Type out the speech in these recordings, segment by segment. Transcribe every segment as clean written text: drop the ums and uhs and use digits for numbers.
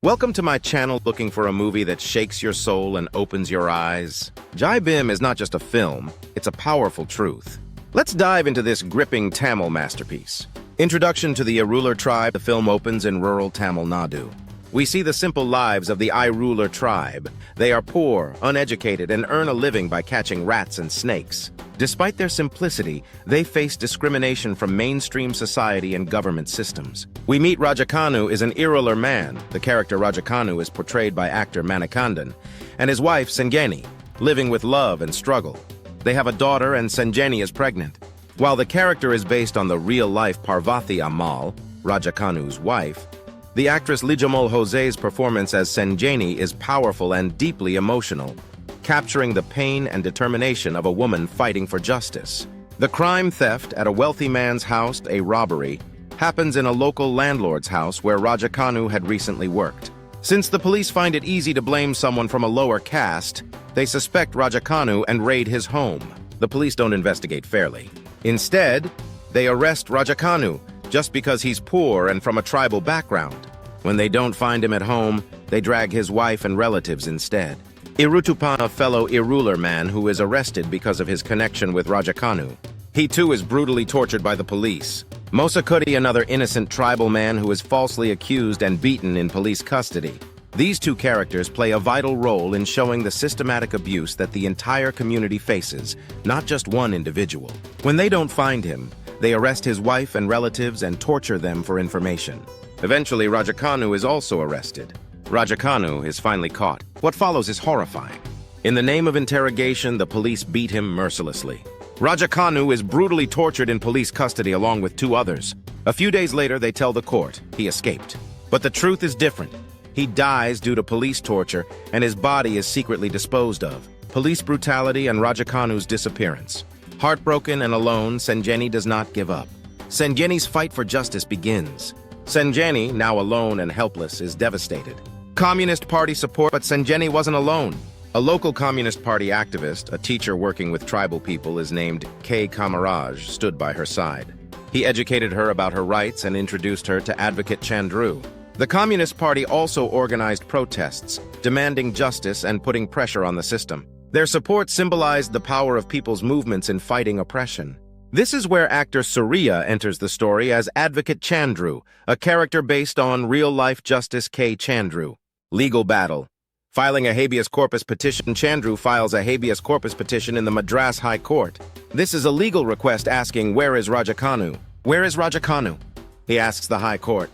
Welcome to my channel. Looking for a movie that shakes your soul and opens your eyes? Bhim is not just a film, it's a powerful truth. Let's dive into this gripping Tamil masterpiece. Introduction to the Irular tribe. The film opens in rural Tamil Nadu. We see the simple lives of the Irular tribe. They are poor, uneducated, and earn a living by catching rats and snakes. Despite their simplicity, they face discrimination from mainstream society and government systems. We meet Rajakanu is an Irular man. The character Rajakanu is portrayed by actor Manikandan, and his wife Sengeni, living with love and struggle. They have a daughter and Sengeni is pregnant. While the character is based on the real-life Parvati Ammal, Rajakanu's wife, the actress Lijamol Jose's performance as Sengeni is powerful and deeply emotional, capturing the pain and determination of a woman fighting for justice. The crime theft at a wealthy man's house, a robbery, happens in a local landlord's house where Rajakanu had recently worked. Since the police find it easy to blame someone from a lower caste, they suspect Rajakanu and raid his home. The police don't investigate fairly. Instead, they arrest Rajakanu just because he's poor and from a tribal background. When they don't find him at home, they drag his wife and relatives instead. Irutupan, a fellow Irular man who is arrested because of his connection with Rajakanu. He too is brutally tortured by the police. Mosakudi, another innocent tribal man who is falsely accused and beaten in police custody. These two characters play a vital role in showing the systematic abuse that the entire community faces, not just one individual. When they don't find him, they arrest his wife and relatives and torture them for information. Eventually, Rajakanu is also arrested. Rajakanu is finally caught. What follows is horrifying. In the name of interrogation, the police beat him mercilessly. Rajakanu is brutally tortured in police custody along with two others. A few days later, they tell the court he escaped. But the truth is different. He dies due to police torture, and his body is secretly disposed of. Police brutality and Rajakanu's disappearance. Heartbroken and alone, Sengeni does not give up. Sengeni's fight for justice begins. Sengeni, now alone and helpless, is devastated. Communist Party support, but Sengeni wasn't alone. A local Communist Party activist, a teacher working with tribal people, is named K. Kamaraj, stood by her side. He educated her about her rights and introduced her to advocate Chandru. The Communist Party also organized protests, demanding justice and putting pressure on the system. Their support symbolized the power of people's movements in fighting oppression. This is where actor Surya enters the story as Advocate Chandru, a character based on real-life Justice K. Chandru. Legal battle. Filing a habeas corpus petition, Chandru files a habeas corpus petition in the Madras High Court. This is a legal request asking, "Where is Rajakanu? Where is Rajakanu?" He asks the High Court.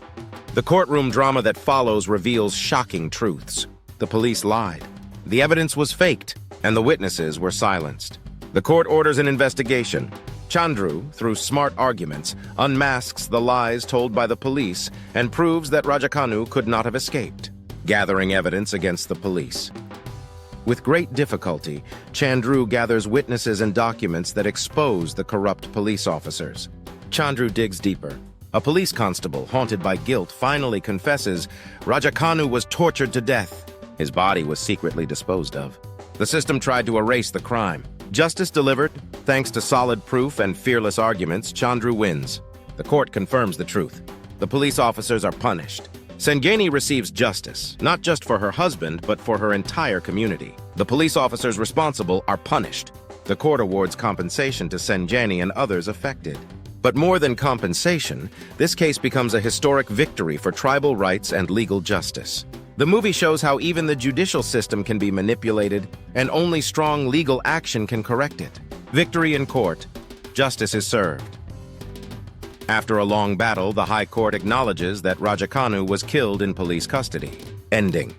The courtroom drama that follows reveals shocking truths. The police lied. The evidence was faked, and the witnesses were silenced. The court orders an investigation. Chandru, through smart arguments, unmasks the lies told by the police and proves that Rajakanu could not have escaped, gathering evidence against the police. With great difficulty, Chandru gathers witnesses and documents that expose the corrupt police officers. Chandru digs deeper. A police constable, haunted by guilt, finally confesses Rajakanu was tortured to death. His body was secretly disposed of. The system tried to erase the crime. Justice delivered. Thanks to solid proof and fearless arguments, Chandru wins. The court confirms the truth. The police officers are punished. Sengeni receives justice, not just for her husband, but for her entire community. The police officers responsible are punished. The court awards compensation to Sengeni and others affected. But more than compensation, this case becomes a historic victory for tribal rights and legal justice. The movie shows how even the judicial system can be manipulated, and only strong legal action can correct it. Victory in court. Justice is served. After a long battle, the High Court acknowledges that Rajakanu was killed in police custody. Ending.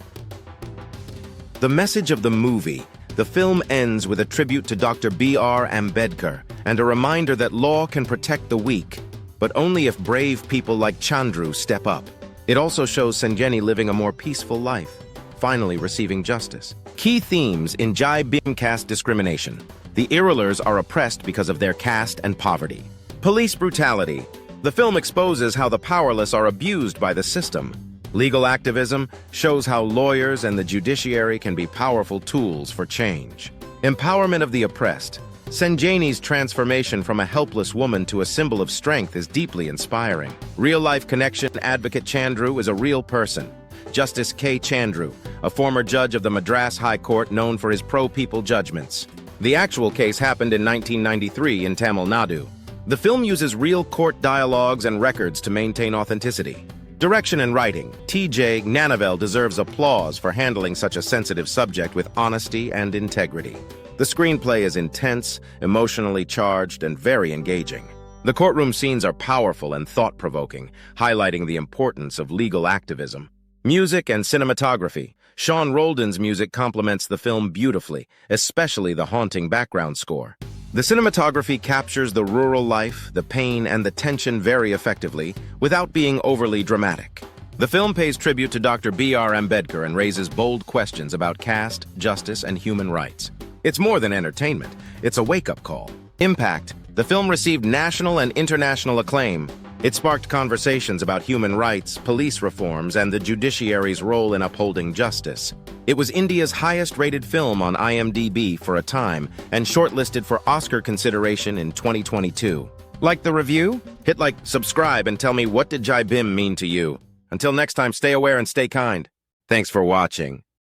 The message of the movie. The film ends with a tribute to Dr. B.R. Ambedkar and a reminder that law can protect the weak, but only if brave people like Chandru step up. It also shows Sengeni living a more peaceful life, finally receiving justice. Key themes in Bhim caste discrimination. The Irulars are oppressed because of their caste and poverty. Police brutality. The film exposes how the powerless are abused by the system. Legal activism shows how lawyers and the judiciary can be powerful tools for change. Empowerment of the oppressed. Sengeni's transformation from a helpless woman to a symbol of strength is deeply inspiring. Real-life connection. Advocate Chandru is a real person. Justice K. Chandru, a former judge of the Madras High Court known for his pro-people judgments. The actual case happened in 1993 in Tamil Nadu. The film uses real court dialogues and records to maintain authenticity. Direction and writing. T.J. Gnanavel deserves applause for handling such a sensitive subject with honesty and integrity. The screenplay is intense, emotionally charged, and very engaging. The courtroom scenes are powerful and thought-provoking, highlighting the importance of legal activism. Music and cinematography. Sean Roldan's music complements the film beautifully, especially the haunting background score. The cinematography captures the rural life, the pain, and the tension very effectively, without being overly dramatic. The film pays tribute to Dr. B.R. Ambedkar and raises bold questions about caste, justice, and human rights. It's more than entertainment, it's a wake-up call. Impact. The film received national and international acclaim. It sparked conversations about human rights, police reforms, and the judiciary's role in upholding justice. It was India's highest-rated film on IMDb for a time and shortlisted for Oscar consideration in 2022. Like the review? Hit like, subscribe, and tell me what did Jai Bhim mean to you. Until next time, stay aware and stay kind. Thanks for watching.